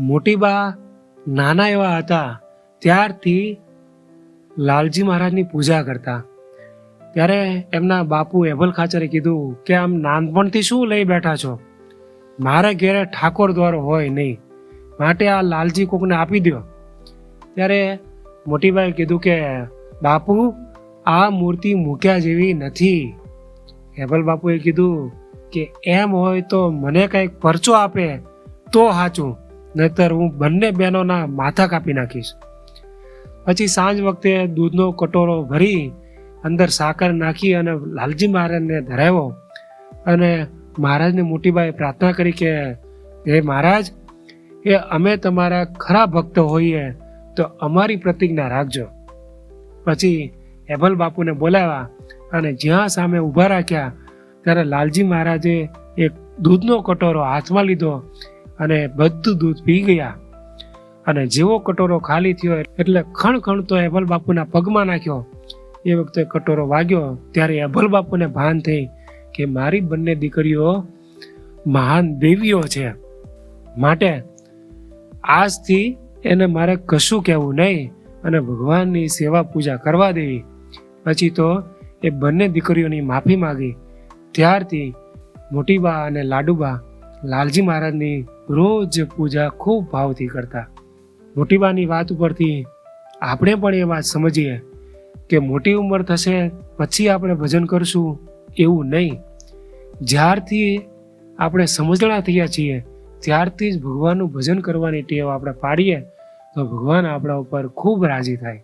મોટી બા નાના એવા હતા ત્યારથી લાલજી મહારાજની પૂજા કરતા. ત્યારે એમના બાપુ એભલ ખાચરે કીધું કે આમ નાનપણથી શું લઈ બેઠા છો? મારા ઘેરે ઠાકોર દ્વારો હોય નહીં, માટે આ લાલજી કોકને આપી દો. ત્યારે મોટીબાએ કીધું કે બાપુ, આ મૂર્તિ મૂક્યા જેવી નથી. એભલ બાપુએ કીધું કે એમ હોય તો મને કંઈક પરચો આપે તો સાચું, નહીતર હું બંને બહેનોના માથા કાપી નાખીશ. પછી સાંજ વખતે દૂધનો કટોરો ભરી અંદર સાકર નાખી અને લાલજી મહારાજને ધરાવ્યો. અને મહારાજને મોટીબાએ પ્રાર્થના કરી કે હે મહારાજ, એ અમે તમારા ખરા ભક્ત હોઈએ તો અમારી પ્રતિજ્ઞા રાખજો. પછી એભલ બાપુને બોલાવ્યા અને જ્યાં સામે ઊભા રાખ્યા ત્યારે લાલજી મહારાજે એક દૂધનો કટોરો હાથમાં લીધો અને બધું દૂધ પી ગયા. અને જેવો કટોરો ખાલી થયો એટલે ખણ તો એભલ બાપુના પગમાં નાખ્યો. એ વખતે કટોરો વાગ્યો ત્યારે એભલ બાપુને ભાન થઈ કે મારી બંને દીકરીઓ મહાન દેવીઓ છે, માટે આજથી એને મારે કશું કહેવું નહીં અને ભગવાનની સેવા પૂજા કરવા દેવી. પછી તો એ બંને દીકરીઓની માફી માગી. ત્યારથી મોટીબા અને લાડુબા લાલજી મહારાજની રોજ પૂજા ખૂબ ભાવથી કરતા. મોટીબાની વાત ઉપરથી આપણે પણ એ વાત સમજીએ કે મોટી ઉંમર થશે પછી આપણે ભજન કરશું એવું નહીં. જ્યારથી આપણે સમજણા થયા છીએ ત્યારથી જ ભગવાનનું ભજન કરવાની ટેવ આપણે પાડીએ તો ભગવાન આપણા ઉપર ખૂબ રાજી થાય.